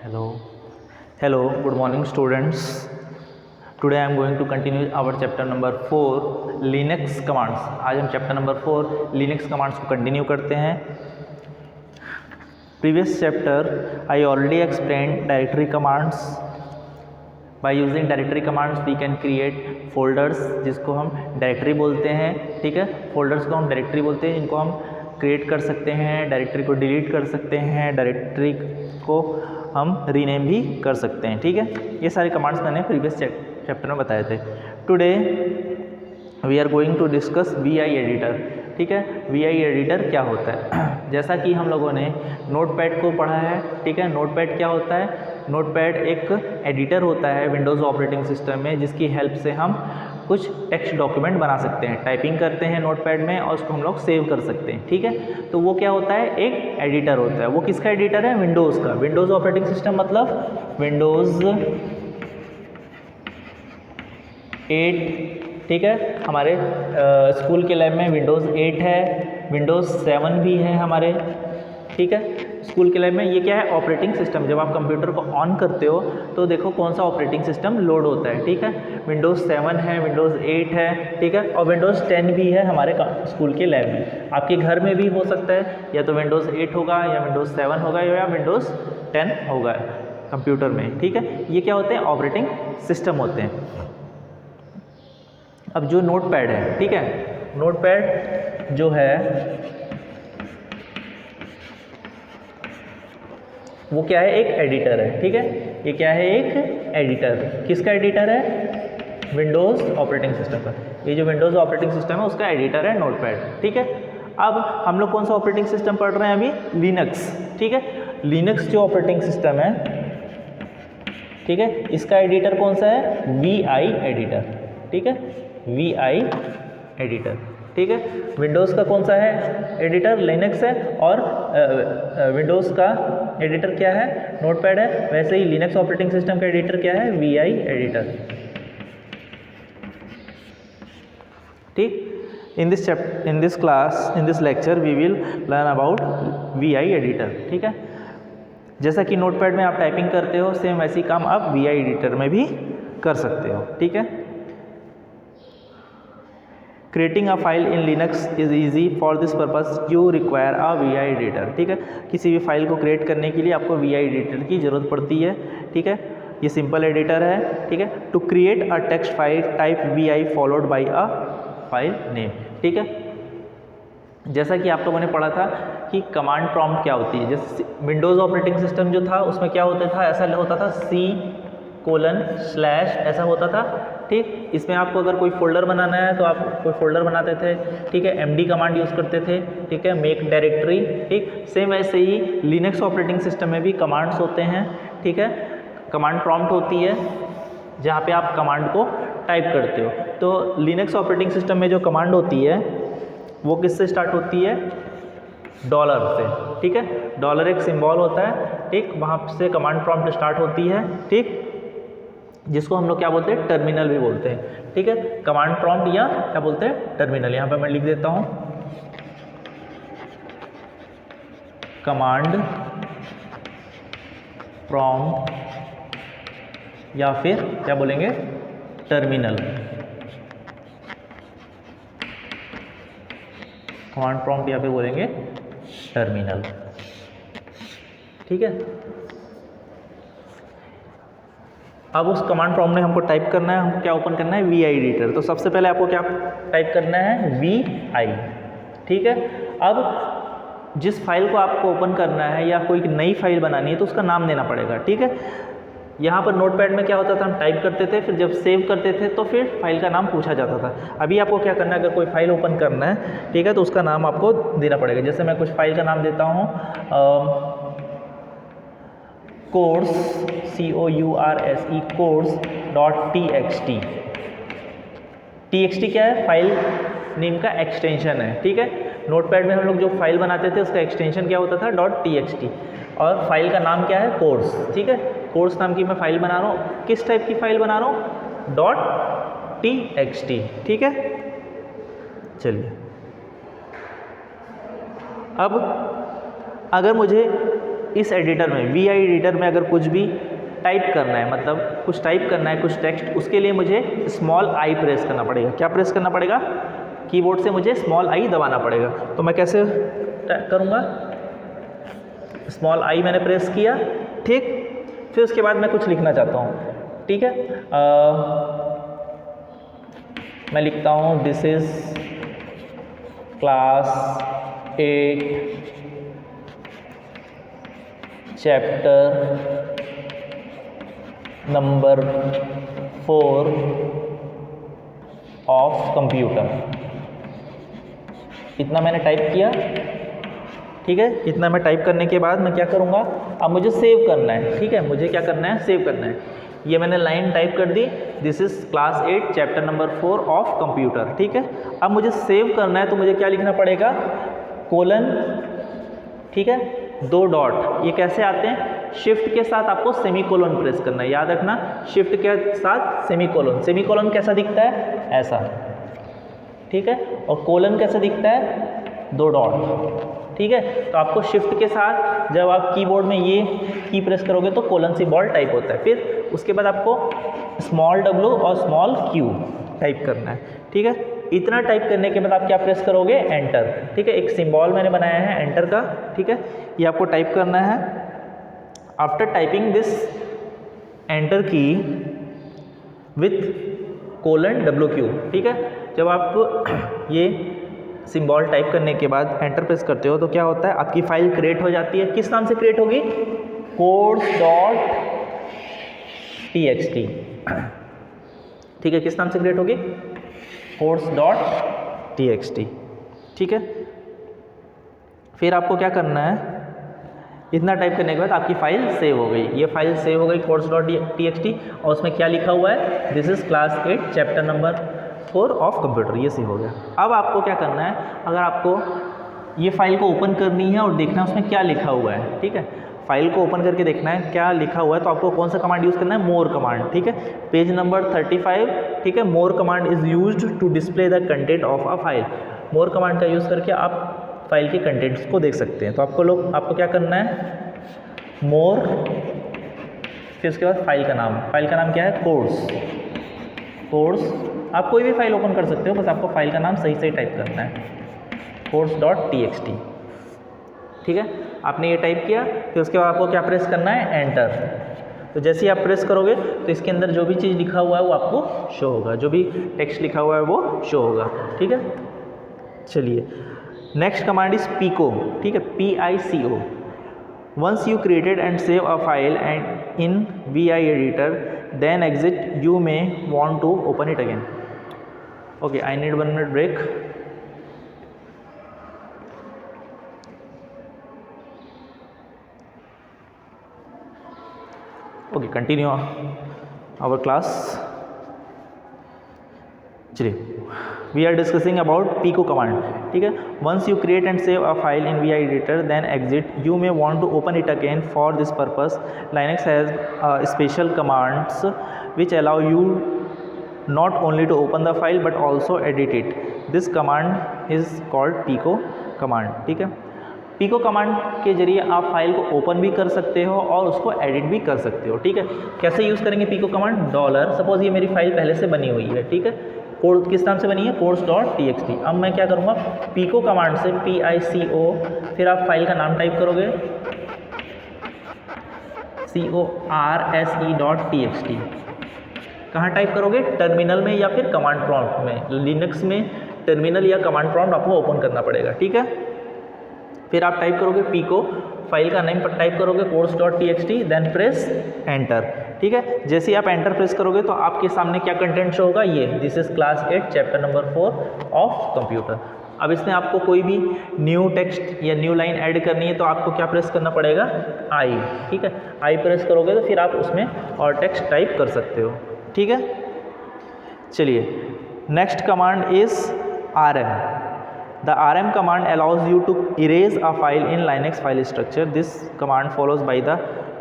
Hello. Hello, good morning students. Today I am going to continue our chapter number 4 Linux commands. आज हम chapter number 4 Linux commands को continue करते हैं. Previous chapter I already explained directory commands. By using directory commands we can create folders जिसको हम directory बोलते हैं. ठीक है, folders को हम directory बोलते हैं, इनको हम क्रिएट कर सकते हैं, डायरेक्टरी को डिलीट कर सकते हैं, डायरेक्टरी को हम रीनेम भी कर सकते हैं. ठीक है, ये सारे कमांड्स मैंने प्रीवियस चैप्टर में बताए थे. Today we are going to discuss VI editor. ठीक है, VI एडिटर क्या होता है. जैसा कि हम लोगों ने नोटपैड को पढ़ा है. ठीक है, नोटपैड क्या होता है. नोटपैड एक एडिटर होता है विंडोज़ ऑपरेटिंग सिस्टम में, जिसकी हेल्प से हम कुछ टेक्स्ट डॉक्यूमेंट बना सकते हैं. टाइपिंग करते हैं नोटपैड में और उसको हम लोग सेव कर सकते हैं. ठीक है, तो वो क्या होता है, एक एडिटर होता है. वो किसका एडिटर है, विंडोज़ का. विंडोज़ ऑपरेटिंग सिस्टम मतलब विंडोज़ 8. ठीक है, हमारे स्कूल के लैब में विंडोज़ 8 है, विंडोज़ 7 भी है हमारे. ठीक है, स्कूल के लैब में ये क्या है, ऑपरेटिंग सिस्टम. जब आप कंप्यूटर को ऑन करते हो तो देखो कौन सा ऑपरेटिंग सिस्टम लोड होता है. ठीक है, विंडोज़ 7 है, विंडोज़ 8 है. ठीक है, और विंडोज़ 10 भी है हमारे स्कूल के लैब में. आपके घर में भी हो सकता है, या तो विंडोज़ 8 होगा या विंडोज़ 7 होगा या विंडोज़ 10 होगा कंप्यूटर में. ठीक है, ये क्या होते हैं, ऑपरेटिंग सिस्टम होते हैं. अब जो नोटपैड है, ठीक है, नोटपैड जो है वो क्या है, एक एडिटर है. ठीक है, ये क्या है, एक एडिटर. किसका एडिटर है, विंडोज़ ऑपरेटिंग सिस्टम का. ये जो विंडोज़ ऑपरेटिंग सिस्टम है उसका एडिटर है नोटपैड. ठीक है, अब हम लोग कौन सा ऑपरेटिंग सिस्टम पढ़ रहे हैं अभी, लिनक्स. ठीक है, लिनक्स जो ऑपरेटिंग सिस्टम है, ठीक है, इसका एडिटर कौन सा है, VI एडिटर. ठीक है, VI एडिटर. ठीक है, विंडोज़ का कौन सा है एडिटर, लिनक्स है, और विंडोज़ का एडिटर क्या है, नोटपैड है. वैसे ही लिनक्स ऑपरेटिंग सिस्टम का एडिटर क्या है, VI एडिटर. ठीक, in this class, in this lecture we will learn about VI editor. ठीक है, जैसा कि नोटपैड में आप टाइपिंग करते हो, सेम वैसी काम आप VI एडिटर में भी कर सकते हो. ठीक है, creating a file in Linux is easy. For this purpose you require a VI editor. ठीक है, किसी भी फाइल को क्रिएट करने के लिए आपको VI एडिटर की ज़रूरत पड़ती है. ठीक है, ये सिंपल एडिटर है. ठीक है, to create a text file type VI followed by a file name. ठीक है, जैसा कि आप लोगों ने पढ़ा था कि कमांड प्रॉम्प्ट क्या होती है. जैसे विंडोज़ ऑपरेटिंग सिस्टम जो था उसमें क्या होता था, ऐसा होता था C:/ ऐसा होता था. ठीक, इसमें आपको अगर कोई फोल्डर बनाना है तो आप कोई फोल्डर बनाते थे. ठीक है, MD कमांड यूज़ करते थे. ठीक है, मेक डायरेक्टरी. ठीक, सेम वैसे ही लिनक्स ऑपरेटिंग सिस्टम में भी कमांड्स होते हैं. ठीक है, कमांड प्रॉम्प्ट होती है जहाँ पे आप कमांड को टाइप करते हो. तो लिनक्स ऑपरेटिंग सिस्टम में जो कमांड होती है वो किससे स्टार्ट होती है, डॉलर से. ठीक है, डॉलर एक सिंबल होता है. ठीक, वहाँ से कमांड प्रॉम्प्ट स्टार्ट होती है. ठीक, जिसको हम लोग क्या बोलते हैं, टर्मिनल भी बोलते हैं. ठीक है, कमांड प्रॉम्प्ट या क्या बोलते हैं, टर्मिनल. यहाँ पे मैं लिख देता हूँ, कमांड प्रॉम्प्ट या फिर क्या बोलेंगे, टर्मिनल. कमांड प्रॉम्प्ट या फिर बोलेंगे टर्मिनल. ठीक है, अब उस कमांड प्रॉम्प्ट में हमको टाइप करना है, हमको क्या ओपन करना है, VI एडिटर. तो सबसे पहले आपको क्या टाइप करना है, VI. ठीक है, अब जिस फाइल को आपको ओपन करना है या कोई नई फाइल बनानी है तो उसका नाम देना पड़ेगा. ठीक है, यहाँ पर नोटपैड में क्या होता था, हम टाइप करते थे, फिर जब सेव करते थे तो फिर फाइल का नाम पूछा जाता था. अभी आपको क्या करना है, अगर कोई फाइल ओपन करना है, ठीक है, तो उसका नाम आपको देना पड़ेगा. जैसे मैं कुछ फाइल का नाम देता हूँ, कोर्स, COURSE course.txt. TXT क्या है, फाइल नेम का एक्सटेंशन है. ठीक है, नोटपैड में हम लोग जो फाइल बनाते थे उसका एक्सटेंशन क्या होता था, .txt. और फाइल का नाम क्या है, कोर्स. ठीक है, कोर्स नाम की मैं फाइल बना रहा हूँ. किस टाइप की फाइल बना रहा हूँ, .txt. ठीक है, चलिए अब अगर मुझे इस एडिटर में VI एडिटर में अगर कुछ भी टाइप करना है, मतलब कुछ टाइप करना है, कुछ टेक्स्ट, उसके लिए मुझे स्मॉल आई प्रेस करना पड़ेगा। क्या प्रेस करना पड़ेगा? कीबोर्ड से मुझे स्मॉल आई दबाना पड़ेगा। तो मैं कैसे करूँगा? स्मॉल आई मैंने प्रेस किया, ठीक। फिर उसके बाद मैं कुछ लिखना चाहता हूँ, ठीक है। मैं लिखता हूँ this is class 8 chapter number 4 of computer. इतना मैंने टाइप किया, ठीक है। इतना मैं टाइप करने के बाद मैं क्या करूँगा? अब मुझे सेव करना है, ठीक है। मुझे क्या करना है? सेव करना है। ये मैंने लाइन टाइप कर दी, this is class 8 chapter number 4 of computer, ठीक है। अब मुझे सेव करना है तो मुझे क्या लिखना पड़ेगा? कोलन, ठीक है, 2 डॉट। ये कैसे आते हैं? शिफ्ट के साथ आपको सेमीकोलन प्रेस करना है, याद रखना। शिफ्ट के साथ सेमीकोलन। सेमीकोलन कैसा दिखता है? ऐसा, ठीक है। और कोलन कैसा दिखता है? 2 डॉट, ठीक है। तो आपको शिफ्ट के साथ जब आप कीबोर्ड में ये की प्रेस करोगे तो कोलन सिंबल टाइप होता है। फिर उसके बाद आपको स्मॉल w और स्मॉल q टाइप करना है, ठीक है। इतना टाइप करने के बाद आप क्या प्रेस करोगे? एंटर, ठीक है। एक सिंबल मैंने बनाया है एंटर का, ठीक है। ये आपको टाइप करना है। आफ्टर टाइपिंग दिस एंटर की विथ कोलन WQ, ठीक है। जब आप ये सिंबल टाइप करने के बाद एंटर प्रेस करते हो तो क्या होता है? आपकी फाइल क्रिएट हो जाती है। किस नाम से क्रिएट होगी? codes.txt, ठीक है। किस नाम से क्रिएट होगी? codes.txt, ठीक है। फिर आपको क्या करना है? इतना टाइप करने के बाद आपकी फाइल सेव हो गई। ये फाइल सेव हो गई codes.txt, और उसमें क्या लिखा हुआ है? This is class 8 chapter number 4 of computer. ये सेव हो गया। अब आपको क्या करना है? अगर आपको ये फाइल को ओपन करनी है और देखना है उसमें क्या लिखा हुआ है, ठीक है। फाइल को ओपन करके देखना है क्या लिखा हुआ है, तो आपको कौन सा कमांड यूज़ करना है? मोर कमांड, ठीक है। पेज नंबर 35, ठीक है। More command is used to display the content of a file. More command का यूज़ करके आप फाइल के कंटेंट्स को देख सकते हैं। तो आपको क्या करना है? मोर, फिर उसके बाद फाइल का नाम। फाइल का नाम क्या है? कोर्स। आप कोई भी फाइल ओपन कर सकते हो, बस आपको फाइल का नाम सही टाइप करना है, codes.txt, ठीक है। आपने ये टाइप किया, फिर उसके बाद आपको क्या प्रेस करना है? एंटर। तो जैसे ही आप प्रेस करोगे तो इसके अंदर जो भी चीज़ लिखा हुआ है वो आपको शो होगा, जो भी टेक्स्ट लिखा हुआ है वो शो होगा, ठीक है। चलिए, नेक्स्ट कमांड इज पिको, ठीक है, PICO। Once you created and save a file and in VI editor, then exit, you may want to open it again. Okay, I need 1 minute break. Okay, continue our class. चलिए, we are discussing about pico command, ठीक है। once you create and save a file in VI editor, then exit, you may want to open it again. For this purpose, Linux has special commands which allow you not only to open the file but also edit it. This command is called pico command, ठीक है। Pico command के जरिए आप file को open भी कर सकते हो और उसको एडिट भी कर सकते हो, ठीक है। कैसे यूज़ करेंगे पिको कमांड? डॉलर, सपोज ये मेरी फाइल पहले से बनी हुई है, ठीक है। कोड किस नाम से बनी है? codes.txt। अब मैं क्या करूँगा? पिको कमांड से PICO, फिर आप फाइल का नाम टाइप करोगे CORSE.txt। कहाँ टाइप करोगे? टर्मिनल में या फिर कमांड प्रॉम्प्ट में। लिनक्स में टर्मिनल या कमांड प्रॉम्प्ट आपको ओपन करना पड़ेगा, ठीक है। फिर आप टाइप करोगे पिको, फाइल का नेम पर टाइप करोगे codes.txt, देन प्रेस एंटर, ठीक है। जैसे ही आप एंटर प्रेस करोगे तो आपके सामने क्या कंटेंट शो होगा? ये this is class 8 chapter number 4 of computer. अब इसमें आपको कोई भी न्यू टेक्स्ट या न्यू लाइन ऐड करनी है तो आपको क्या प्रेस करना पड़ेगा? आई, ठीक है। आई प्रेस करोगे तो फिर आप उसमें और टेक्स्ट टाइप कर सकते हो, ठीक है। चलिए, next command is RM। The RM command allows you to erase a file in Linux file structure. This command follows by the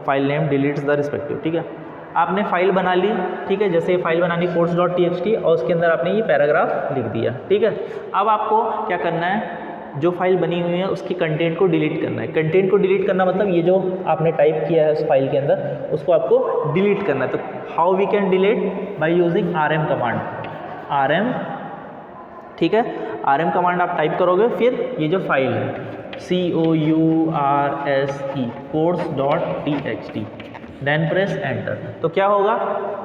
file name deletes the respective, ठीक है। आपने फाइल बना ली, ठीक है। जैसे फाइल बनानी codes.txt और उसके अंदर आपने ये पैराग्राफ लिख दिया, ठीक है। अब आपको क्या करना है? जो फाइल बनी हुई है उसकी कंटेंट को डिलीट करना है। कंटेंट को डिलीट करना मतलब ये जो आपने टाइप किया है उस फाइल के अंदर उसको आपको डिलीट करना है। तो how we can delete? By using rm command. rm, ठीक है, rm कमांड आप टाइप करोगे, फिर ये जो फाइल है course course.txt, then press enter. तो क्या होगा,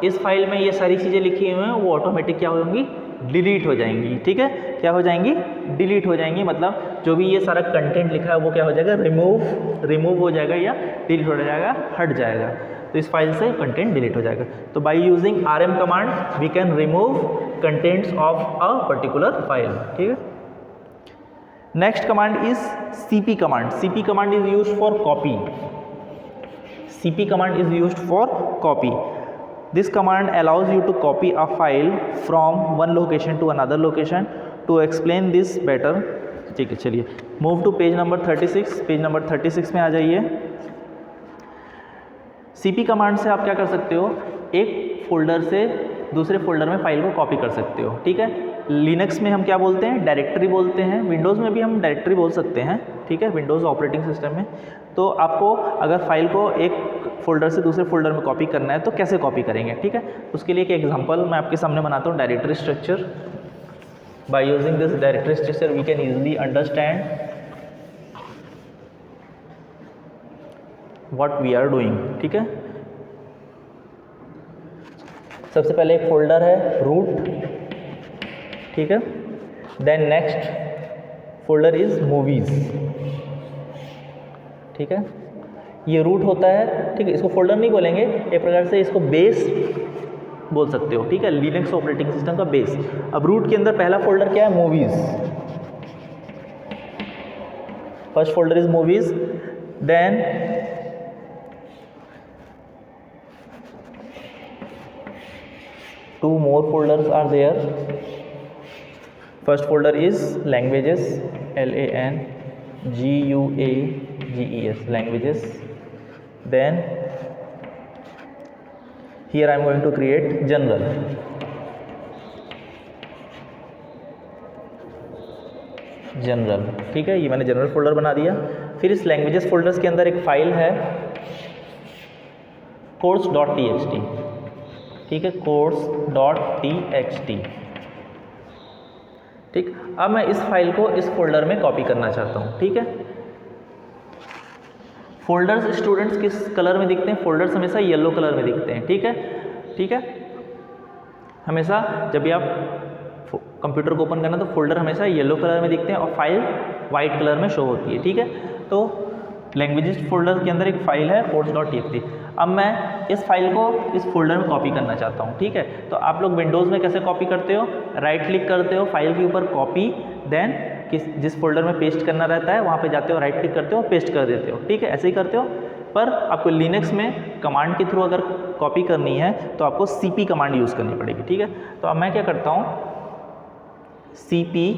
इस फाइल में ये सारी चीज़ें लिखी हुई हैं वो ऑटोमेटिक क्या होंगी, डिलीट हो जाएंगी। ठीक है, क्या हो जाएंगी, डिलीट हो जाएंगी। मतलब जो भी ये सारा कंटेंट लिखा है वो क्या हो जाएगा, रिमूव हो जाएगा या डिलीट हो जाएगा, हट जाएगा। तो इस फाइल से कंटेंट डिलीट हो जाएगा। तो by using rm command we can remove contents of a particular file. ठीक है। Next command is cp command. cp command is used for copy. cp command is used for copy. This command allows you to copy a file from one location to another location. To explain this better, ठीक है, चलिए move to page number 36। Page number 36 में आ जाइए। cp command से आप क्या कर सकते हो, एक फोल्डर से दूसरे फोल्डर में फाइल को कॉपी कर सकते हो। ठीक है, लिनक्स में हम क्या बोलते हैं, डायरेक्टरी बोलते हैं। विंडोज़ में भी हम डायरेक्टरी बोल सकते हैं। ठीक है, विंडोज़ ऑपरेटिंग सिस्टम में। तो आपको अगर फाइल को एक फोल्डर से दूसरे फोल्डर में कॉपी करना है तो कैसे कॉपी करेंगे। ठीक है, उसके लिए एक एग्जांपल मैं आपके सामने बनाता हूँ, directory structure. By using this directory structure we can easily understand what we are doing. ठीक है, सबसे पहले एक फोल्डर है रूट। ठीक है, then next folder is movies. ठीक है, ये रूट होता है। ठीक है, इसको फोल्डर नहीं बोलेंगे, एक प्रकार से इसको बेस बोल सकते हो। ठीक है, लिनक्स ऑपरेटिंग सिस्टम का बेस। अब रूट के अंदर पहला फोल्डर क्या है, movies. First folder is movies, then two more folders are there. First folder is languages, languages, languages. Then here I am going to create general. ठीक है, ये मैंने जनरल फोल्डर बना दिया। फिर इस लैंग्वेजेस फोल्डर्स के अंदर एक फाइल है course.txt। ठीक है, course.txt। ठीक, अब मैं इस फाइल को इस फोल्डर में कॉपी करना चाहता हूँ। ठीक है, फोल्डर्स स्टूडेंट्स किस कलर में दिखते हैं, फोल्डर्स हमेशा येलो कलर में दिखते हैं। ठीक है, ठीक है, हमेशा जब भी आप कंप्यूटर को ओपन करना तो फोल्डर हमेशा येलो कलर में दिखते हैं और फाइल वाइट कलर में शो होती है। ठीक है, तो लैंग्वेजेस फोल्डर के अंदर एक फाइल है course.txt। अब मैं इस फाइल को इस फोल्डर में कॉपी करना चाहता हूँ। ठीक है, तो आप लोग विंडोज़ में कैसे कॉपी करते हो, राइट क्लिक करते हो फाइल के ऊपर, कॉपी, देन जिस फोल्डर में पेस्ट करना रहता है वहाँ पे जाते हो, राइट क्लिक करते हो, पेस्ट कर देते हो। ठीक है, ऐसे ही करते हो। पर आपको लिनक्स में कमांड के थ्रू अगर कॉपी करनी है तो आपको cp कमांड यूज़ करनी पड़ेगी। ठीक है, तो अब मैं क्या करता हूँ, cp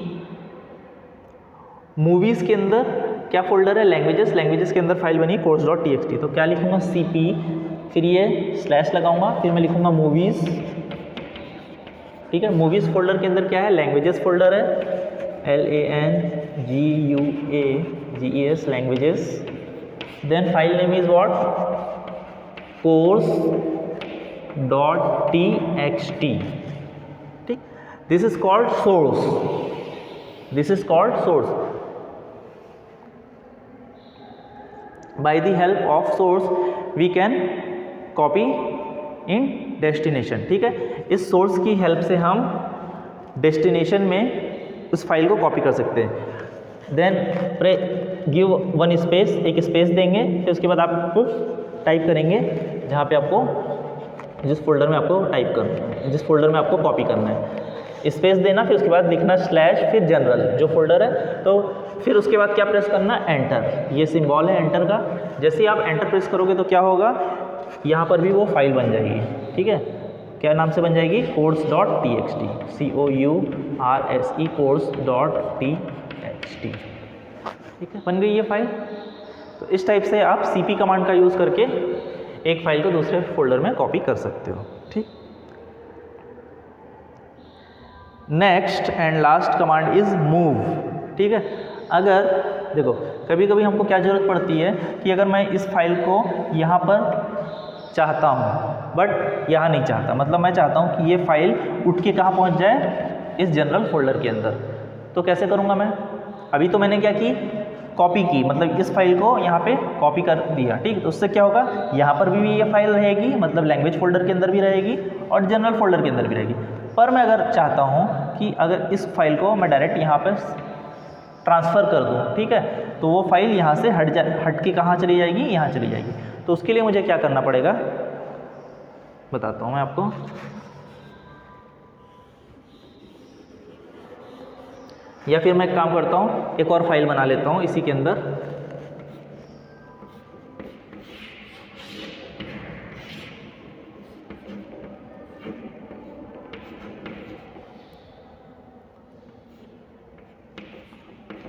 मूवीज़ के अंदर क्या फोल्डर है, लैंग्वेजेस। लैंग्वेजेस के अंदर फाइल बनी है course.txt। तो क्या लिखूंगा, cp, फिर ये स्लैश लगाऊंगा, फिर मैं लिखूंगा मूवीज़। ठीक है, मूवीज़ फोल्डर के अंदर क्या है, लैंग्वेजेस फोल्डर है, languages, languages. Then file name is what, course.txt। ठीक, this is called source, this is called source. By the help of source we can copy in destination। ठीक है, इस सोर्स की हेल्प से हम डेस्टिनेशन में उस फाइल को कॉपी कर सकते हैं। देन गिव वन स्पेस, एक स्पेस देंगे, फिर उसके बाद आपको टाइप करेंगे जहाँ पे आपको जिस फोल्डर में आपको टाइप करना है, जिस फोल्डर में आपको कॉपी करना है, स्पेस देना, फिर उसके बाद लिखना स्लैश, फिर जनरल जो फोल्डर है। तो फिर उसके बाद क्या प्रेस करना, एंटर। ये सिंबल है एंटर का। जैसे ही आप एंटर प्रेस करोगे तो क्या होगा, यहाँ पर भी वो फाइल बन जाएगी। ठीक है, क्या नाम से बन जाएगी, course.txt, course.txt। ठीक है, बन गई ये फाइल। तो इस टाइप से आप cp कमांड का यूज़ करके एक फाइल को दूसरे फोल्डर में कॉपी कर सकते हो। ठीक, next and last command is move. ठीक है, अगर देखो कभी कभी हमको क्या ज़रूरत पड़ती है कि अगर मैं इस फाइल को यहाँ पर चाहता हूँ बट यहाँ नहीं चाहता, मतलब मैं चाहता हूँ कि ये फाइल उठ के कहाँ पहुँच जाए, इस जनरल फोल्डर के अंदर, तो कैसे करूँगा मैं? अभी तो मैंने क्या की, कॉपी की, मतलब इस फाइल को यहाँ पे कॉपी कर दिया, ठीक। तो उससे क्या होगा, यहाँ पर भी ये फाइल रहेगी, मतलब लैंग्वेज फोल्डर के अंदर भी रहेगी और जनरल फोल्डर के अंदर भी रहेगी। पर मैं अगर चाहता हूँ कि अगर इस फाइल को मैं डायरेक्ट यहाँ पर ट्रांसफ़र कर दूँ, ठीक है, तो वो फाइल यहाँ से हट के कहाँ चली जाएगी, यहाँ चली जाएगी। तो उसके लिए मुझे क्या करना पड़ेगा बताता हूँ मैं आपको। या फिर मैं एक काम करता हूँ, एक और फाइल बना लेता हूँ इसी के अंदर।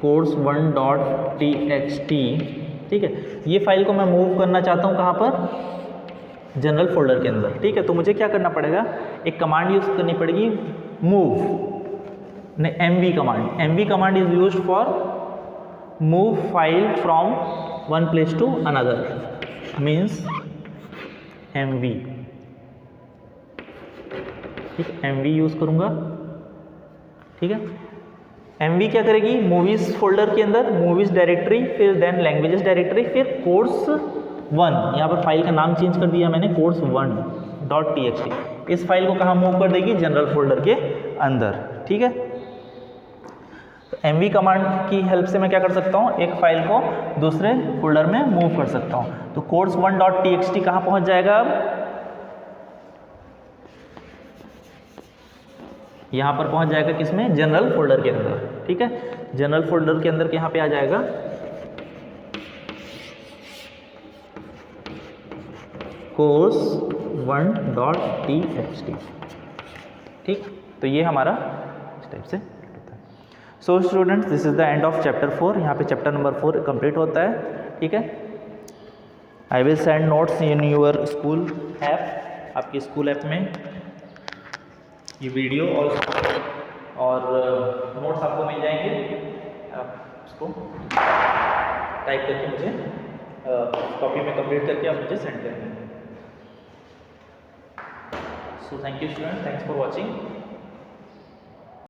course1.txt, ठीक है। ये फाइल को मैं मूव करना चाहता हूँ कहाँ पर, जनरल फोल्डर के अंदर, ठीक है। तो मुझे क्या करना पड़ेगा, एक कमांड यूज़ करनी पड़ेगी, मूव ने mv command. mv command is use for move file from one place to another, means mv, ठीक। mv यूज़ करूँगा, ठीक है। mv क्या करेगी, मूवीज़ फोल्डर के अंदर मूवीज़ डायरेक्टरी, फिर देन लैंग्वेजेस डायरेक्टरी, फिर course1, यहाँ पर फाइल का नाम चेंज कर दिया मैंने, course1.txt। इस फाइल को कहाँ मूव कर देगी, जनरल फोल्डर के अंदर, ठीक है। तो mv कमांड की हेल्प से मैं क्या कर सकता हूँ, एक फाइल को दूसरे फोल्डर में मूव कर सकता हूँ। तो course1.txt कहाँ पहुँच जाएगा, अब यहाँ पर पहुँच जाएगा, किसमें, जनरल फोल्डर के अंदर, ठीक है। जनरल फोल्डर के अंदर यहाँ पे आ जाएगा, course1.txt, ठीक। तो ये हमारा इस टाइप से होता है। So students, this is the end of chapter 4। यहाँ पे चैप्टर नंबर 4 कंप्लीट होता है, ठीक है। I will send notes in your school app, आपकी स्कूल ऐप में ये वीडियो और नोट्स आपको मिल जाएंगे। आप उसको टाइप करके मुझे कॉपी में कंप्लीट करके आप मुझे सेंड करेंगे। So thank you student, thanks for watching.